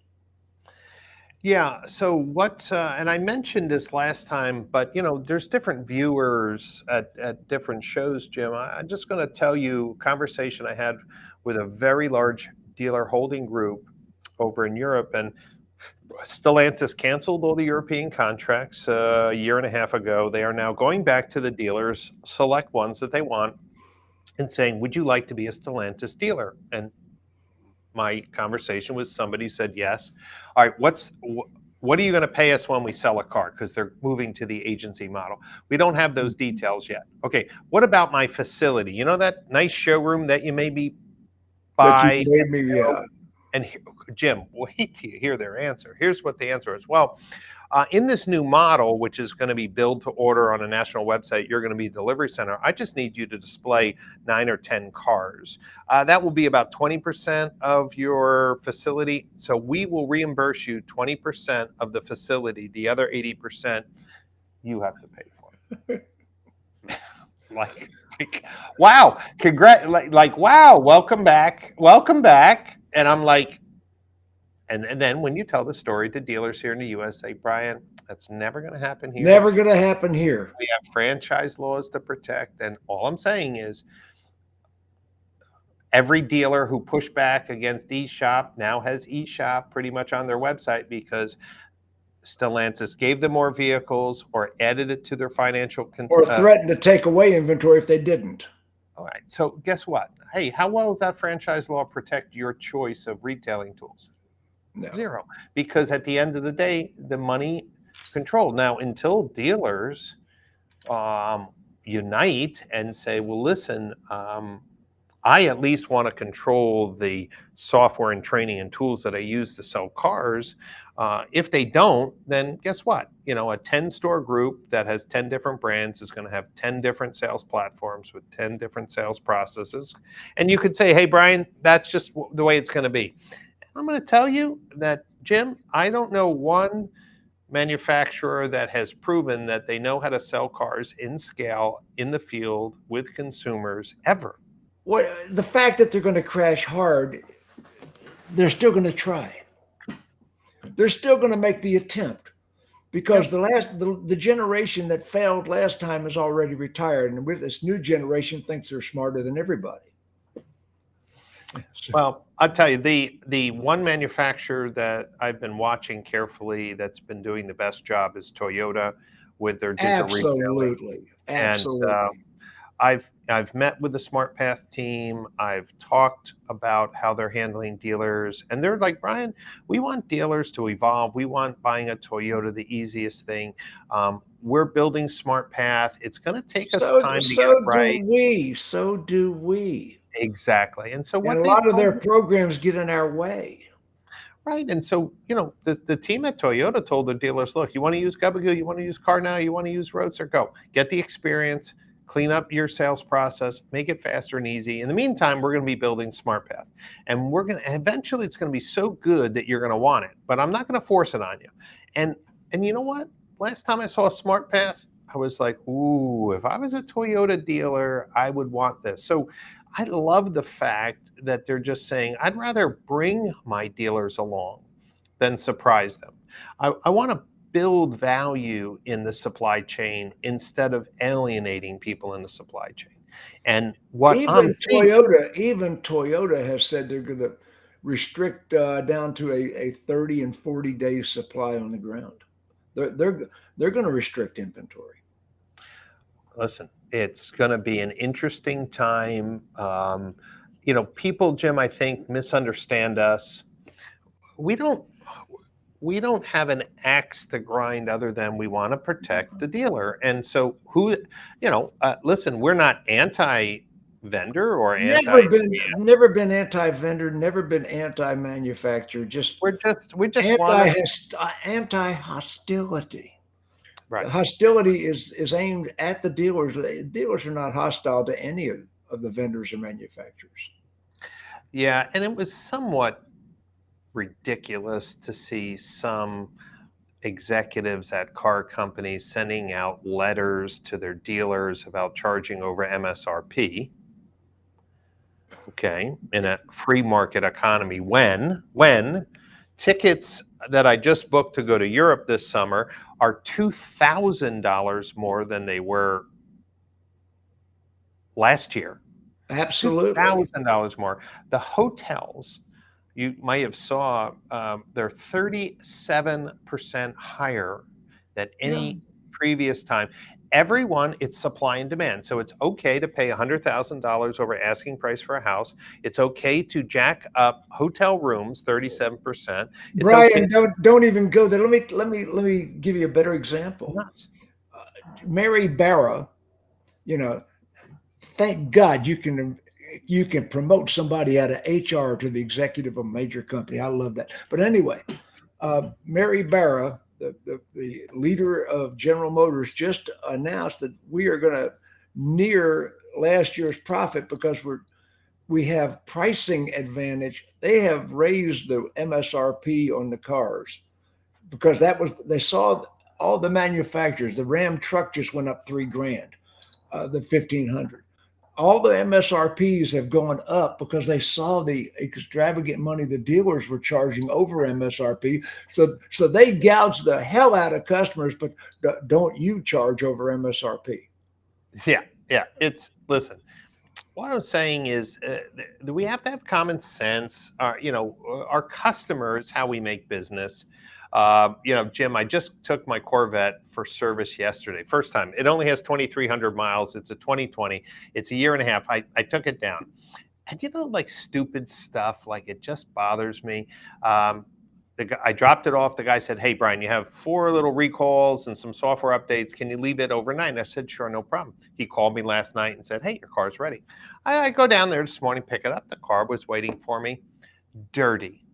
Yeah. So what? And I mentioned this last time, but there's different viewers at different shows, Jim. I'm just going to tell you a conversation I had with a very large dealer holding group over in Europe, and Stellantis canceled all the European contracts a year and a half ago. They are now going back to the dealers, select ones that they want, and saying, "Would you like to be a Stellantis dealer?" And my conversation with somebody said yes. All right, what are you going to pay us when we sell a car? Because they're moving to the agency model. We don't have those details yet. Okay, what about my facility? You know that nice showroom that you maybe buy? Yeah. And Jim, wait till you hear their answer. Here's what the answer is. Well, in this new model, which is going to be build to order on a national website, you're going to be a delivery center. I just need you to display 9 or 10 cars. That will be about 20% of your facility. So we will reimburse you 20% of the facility. The other 80% you have to pay for. like, wow, wow, welcome back. And I'm like, and then when you tell the story to dealers here in the US, say, Brian, that's never going to happen here. Never going to happen here. We have franchise laws to protect. And all I'm saying is every dealer who pushed back against eShop now has eShop pretty much on their website because Stellantis gave them more vehicles or added it to their financial or threatened to take away inventory if they didn't. All right. So guess what? Hey, how well does that franchise law protect your choice of retailing tools? No. Zero. Because at the end of the day, the money controlled. Now, until dealers unite and say, well, listen, I at least want to control the software and training and tools that I use to sell cars. If they don't, then guess what? A 10-store group that has 10 different brands is going to have 10 different sales platforms with 10 different sales processes. And you could say, hey, Brian, that's just the way it's going to be. I'm going to tell you that, Jim, I don't know one manufacturer that has proven that they know how to sell cars in scale, in the field, with consumers ever. Well, the fact that they're going to crash hard, they're still going to try. They're still going to make the attempt because the generation that failed last time is already retired. And with this new generation thinks they're smarter than everybody. Well, I'll tell you, the one manufacturer that I've been watching carefully that's been doing the best job is Toyota with their digital retailing. Absolutely. And I've met with the SmartPath team. I've talked about how they're handling dealers, and they're like, Brian, we want dealers to evolve. We want buying a Toyota the easiest thing. we're building Smart Path. It's going to take us So time to get it so do right. we. So do we. Exactly. And so And what a they lot of told their me, programs get in our way. right? And so, the team at Toyota told the dealers, look, you want to use Gubagoo, you want to use Car Now, you want to use Roadster, go. Get the experience, clean up your sales process, make it faster and easy. In the meantime, we're going to be building Smart Path. And eventually it's going to be so good that you're going to want it. But I'm not going to force it on you. And you know what? Last time I saw a Smart Path, I was like, ooh, if I was a Toyota dealer, I would want this. So I love the fact that they're just saying, I'd rather bring my dealers along than surprise them. I want to build value in the supply chain instead of alienating people in the supply chain. And what I'm seeing, Even Toyota has said they're going to restrict down to a 30 and 40 day supply on the ground. They're going to restrict inventory. listen, it's going to be an interesting time. People, Jim, I think misunderstand us. We don't we don't have an axe to grind other than we want to protect the dealer. And so listen, we're not anti-vendor or Never been anti-vendor, never been anti-manufacturer, just we just want to, anti-hostility. right. Hostility is aimed at the dealers. The dealers are not hostile to any of the vendors or manufacturers. Yeah, and it was somewhat ridiculous to see some executives at car companies sending out letters to their dealers about charging over MSRP. Okay, in a free market economy, when tickets that I just booked to go to Europe this summer are $2,000 more than they were last year. Absolutely. $2,000 more. The hotels, you might have saw, they're 37% higher than any previous time. Everyone, it's supply and demand. So it's okay to pay $100,000 over asking price for a house. It's okay to jack up hotel rooms 37%. It's okay. Brian, don't even go there. Let me give you a better example. Nuts. Mary Barra, you know, thank God you can promote somebody out of HR to the executive of a major company. I love that. But anyway, Mary Barra, the leader of General Motors, just announced that we are going to near last year's profit because we have pricing advantage. They have raised the MSRP on the cars because they saw all the manufacturers. The Ram truck just went up $3,000, the 1500. All the MSRPs have gone up because they saw the extravagant money the dealers were charging over MSRP. So they gouged the hell out of customers, but don't you charge over MSRP? Yeah. Listen, what I'm saying is, we have to have common sense. Our customers, how we make business. Jim, I just took my Corvette for service yesterday. First time. It only has 2,300 miles. It's a 2020. It's a year and a half. I took it down. And like stupid stuff, like it just bothers me. I dropped it off. The guy said, hey, Brian, you have 4 little recalls and some software updates. Can you leave it overnight? And I said, sure, no problem. He called me last night and said, hey, your car's ready. I go down there this morning, pick it up. The car was waiting for me. Dirty.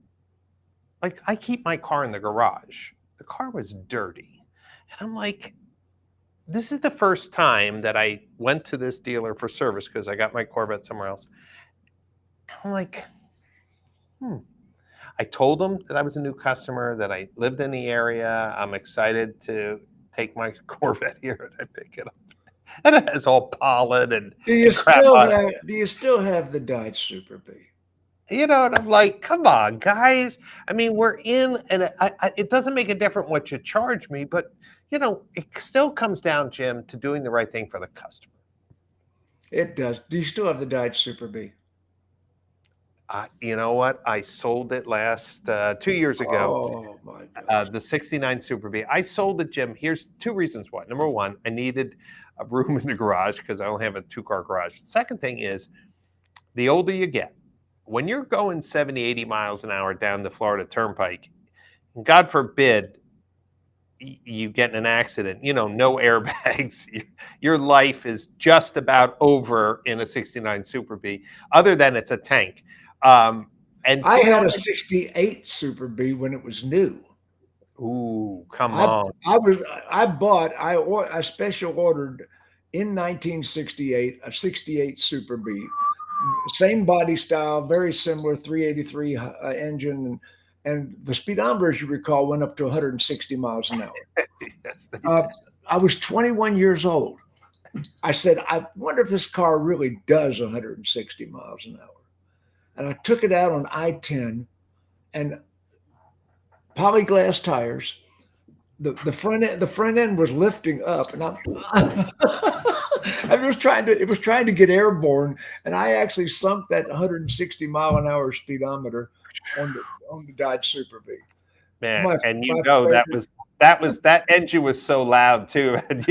Like, I keep my car in the garage. The car was dirty. And I'm like, this is the first time that I went to this dealer for service because I got my Corvette somewhere else. I'm like, I told them that I was a new customer, that I lived in the area. I'm excited to take my Corvette here, and I pick it up. And it has all pollen and Do you crap still on it. have the Dodge Super B? And I'm like, come on, guys. I mean, we're in, and it doesn't make a difference what you charge me, but, it still comes down, Jim, to doing the right thing for the customer. It does. Do you still have the Dodge Super B? You know what? I sold it last 2 years ago. Oh my God. The 69 Super B. I sold it, Jim. Here's 2 reasons why. Number one, I needed a room in the garage because I only have a 2-car garage. The second thing is, the older you get, when you're going 70, 80 miles an hour down the Florida Turnpike, God forbid you get in an accident, no airbags, your life is just about over in a 69 Super B, other than it's a tank. And so, I had a 68 Super B when it was new. ooh, come I on. I was I special ordered in 1968 a 68 Super B, same body style, very similar 383 engine, and the speedometer, as you recall, went up to 160 miles an hour. Yes, they Uh, did. I was 21 years old. I said, I wonder if this car really does 160 miles an hour. And I took it out on I-10 and polyglass tires. The front end was lifting up, and I was trying to it was trying to get airborne, and I actually sunk that 160-mile-an-hour speedometer on the Dodge Super B. Man, My and my favorite. that engine was so loud too. And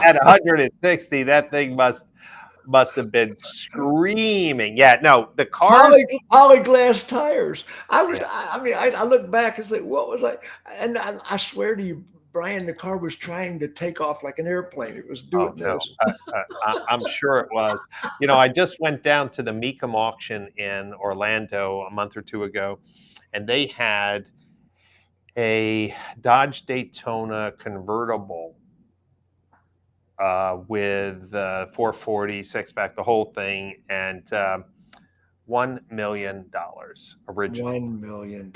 at 160, that thing must have been screaming. Yeah, no, the cars. Polyglass tires. Yeah. I look back and say, what was I? And I swear to you, Brian, the car was trying to take off like an airplane. It was Oh doing no, this. I'm sure it was. I just went down to the Mecum auction in Orlando a month or two ago, and they had a Dodge Daytona convertible with 440 six pack, the whole thing, and $1 million original. $1 million.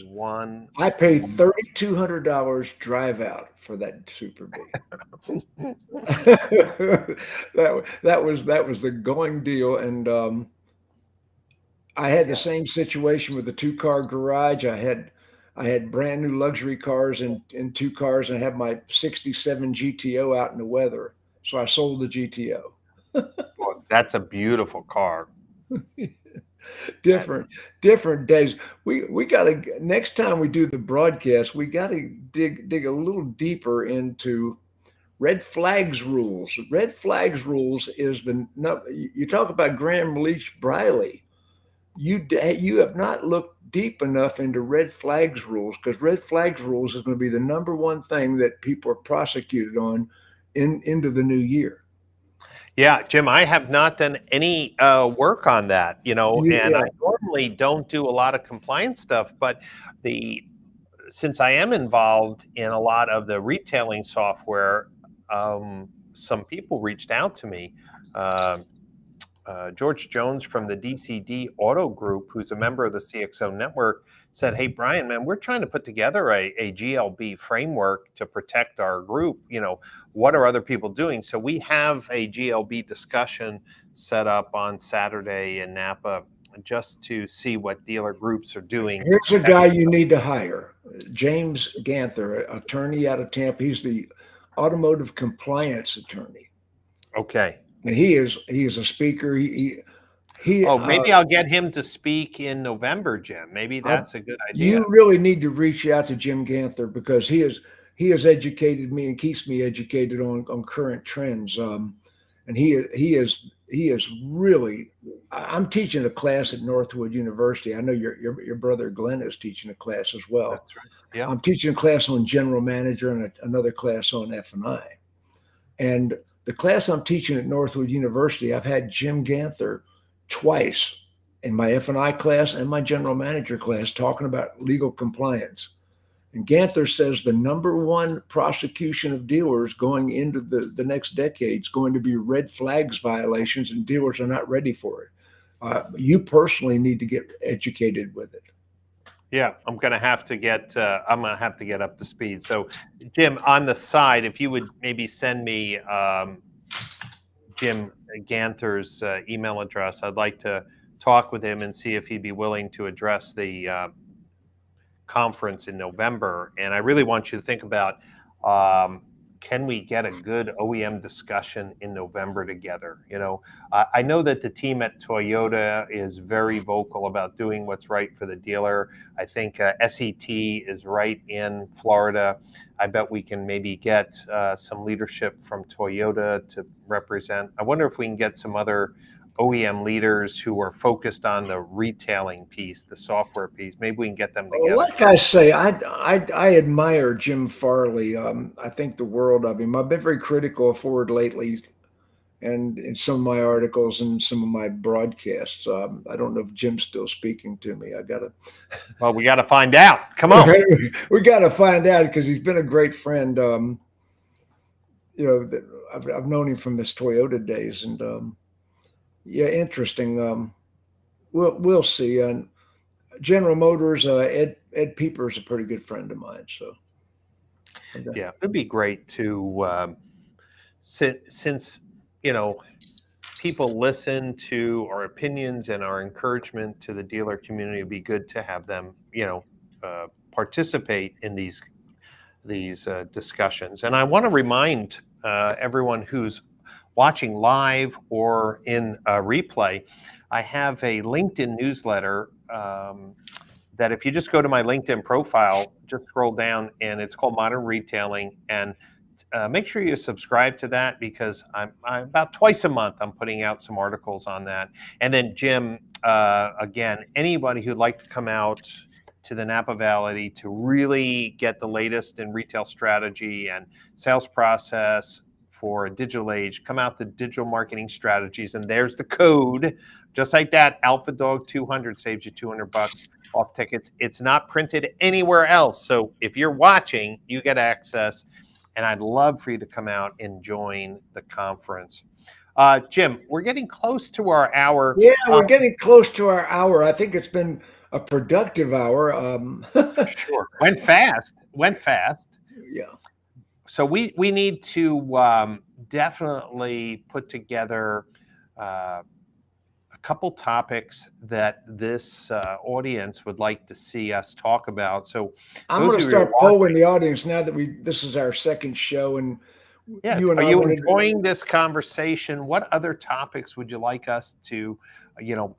One. I paid $3,200 drive out for that Super B. that was the going deal, and I had the Yeah. same situation with the two-car garage. I had brand new luxury cars in two cars, and I had my '67 GTO out in the weather, so I sold the GTO. Boy, that's a beautiful car. That different days. We got to next time we do the broadcast, we got to dig a little deeper into red flags rules. Red flags rules is the no, you talk about Graham Leach Briley. You have not looked deep enough into red flags rules, because red flags rules is going to be the number one thing that people are prosecuted on into the new year. Yeah, Jim, I have not done any work on that, and I Yeah, normally don't do a lot of compliance stuff, but the since I am involved in a lot of the retailing software, some people reached out to me. Um George Jones from the DCD Auto Group, who's a member of the CXO network, said, "Hey, Brian, man, we're trying to put together a GLB framework to protect our group. What are other people doing?" So we have a GLB discussion set up on Saturday in Napa just to see what dealer groups are doing to here's a protect. guy you need to hire, James Ganther, attorney out of Tampa. He's the automotive compliance attorney, Okay. and he is a speaker. He Oh, maybe I'll get him to speak in November, Jim. Maybe I, that's a good you idea. really need to reach out to Jim Ganther, because he has educated me and keeps me educated on current trends. And he is really. I'm teaching a class at Northwood University. I know your brother Glenn is teaching a class as well. That's right. Yeah. I'm teaching a class on general manager and another class on F&I. And the class I'm teaching at Northwood University, I've had Jim Ganther twice in my F&I class and my general manager class talking about legal compliance. And Ganther says the number one prosecution of dealers going into the next decade is going to be red flags violations, and dealers are not ready for it. You personally need to get educated with it. Yeah, I'm gonna have to get up to speed. So, Jim, on the side, if you would maybe send me Jim Ganther's email address, I'd like to talk with him and see if he'd be willing to address the conference in November. And I really want you to think about, can we get a good OEM discussion in November together? I know that the team at Toyota is very vocal about doing what's right for the dealer. I think SET is right in Florida. I bet we can maybe get some leadership from Toyota to represent. I wonder if we can get some other OEM leaders who are focused on the retailing piece, the software piece. Maybe we can get them Well, together. like I say, I admire Jim Farley. I think the world of him. I've been very critical of Ford lately, and in some of my articles and some of my broadcasts. I don't know if Jim's still speaking to me. I gotta. Well, we got to find out. Come on. We got to find out because he's been a great friend. I've known him from his Toyota days, and yeah, interesting. We'll see. And General Motors, Ed Pieper is a pretty good friend of mine. So yeah, it'd be great to since people listen to our opinions and our encouragement to the dealer community. It'd be good to have them participate in these discussions. And I want to remind everyone who's watching live or in replay, I have a LinkedIn newsletter that if you just go to my LinkedIn profile, just scroll down, and it's called Modern Retailing. And make sure you subscribe to that, because I'm about twice a month, I'm putting out some articles on that. And then Jim, again, anybody who'd like to come out to the Napa Valley to really get the latest in retail strategy and sales process for a digital age, come out to Digital Marketing Strategies, and there's the code, just like that. Alpha Dawg 200 saves you $200 off tickets. It's not printed anywhere else, so if you're watching, you get access, and I'd love for you to come out and join the conference. Jim, we're getting close to our hour. Yeah, we're getting close to our hour. I think it's been a productive hour. Sure. Went fast. Yeah. So we need to definitely put together a couple topics that this audience would like to see us talk about. So I'm going to start polling the audience now that this is our second show, and yeah, you and are I you wanted enjoying this conversation? What other topics would you like us to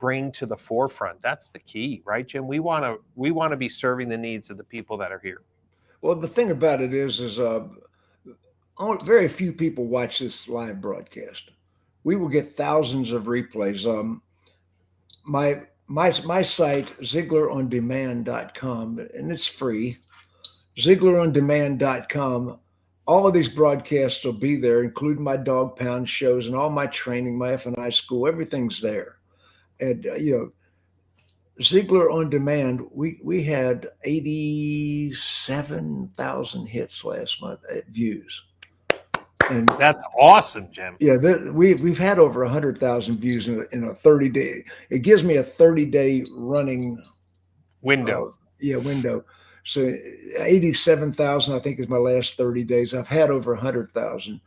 bring to the forefront? That's the key, right, Jim? We want to be serving the needs of the people that are here. Well, the thing about it is very few people watch this live broadcast. We will get thousands of replays. My site, ZieglerOnDemand.com, and it's free. ZieglerOnDemand.com. All of these broadcasts will be there, including my dog pound shows and all my training, my F&I school. Everything's there. And Ziegler on Demand, we had 87,000 hits last month, views. And that's awesome, Jim. Yeah, we've had over 100,000 views in a 30-day. It gives me a 30-day running window. Window. So 87,000, I think, is my last 30 days. I've had over 100,000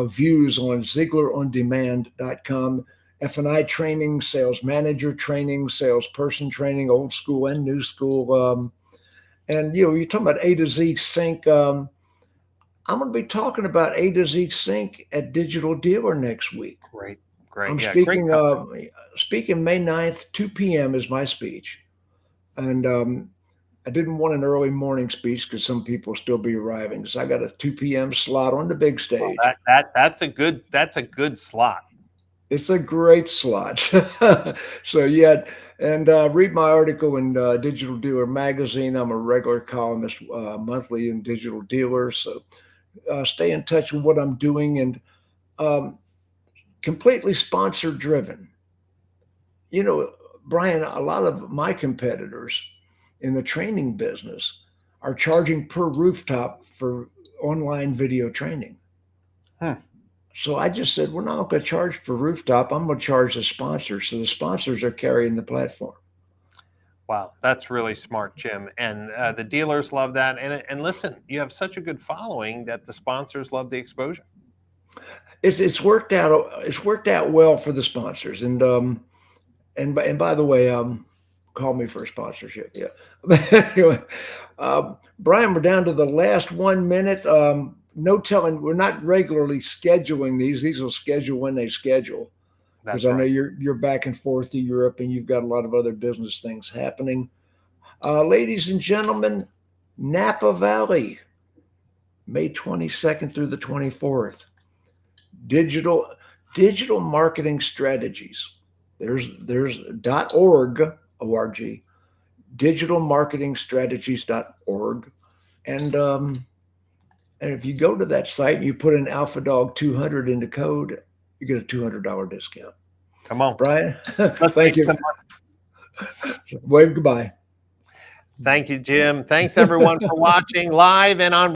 views on ZieglerOnDemand.com. F&I training, sales manager training, salesperson training, old school and new school. And you're talking about A to Z Sync. I'm going to be talking about A to Z Sync at Digital Dealer next week. Great. I'm speaking May 9th, 2 p.m. is my speech. And I didn't want an early morning speech because some people will still be arriving. So I got a 2 p.m. slot on the big stage. Well, that's a good slot. It's a great slot. So yeah, and read my article in Digital Dealer magazine. I'm a regular columnist monthly in Digital Dealer. So stay in touch with what I'm doing, and completely sponsor driven. Brian, a lot of my competitors in the training business are charging per rooftop for online video training. So I just said, we're not going to charge for rooftop. I'm going to charge the sponsors. So the sponsors are carrying the platform. Wow, that's really smart, Jim. And the dealers love that. And listen, you have such a good following that the sponsors love the exposure. It's worked out. It's worked out well for the sponsors. And by the way, call me for a sponsorship. Yeah. Anyway, Brian, we're down to the last 1 minute. No telling. We're not regularly scheduling these. These will schedule when they schedule. Because I know you're back and forth to Europe and you've got a lot of other business things happening. Ladies and gentlemen, Napa Valley, May 22nd through the 24th. Digital marketing strategies. There's .org, O-R-G, digitalmarketingstrategies.org. And if you go to that site and you put in Alpha Dog 200 into code, you get a $200 discount. Come on. Brian, Let's thank make you. some Wave goodbye. Thank you, Jim. Thanks, everyone, for watching live and on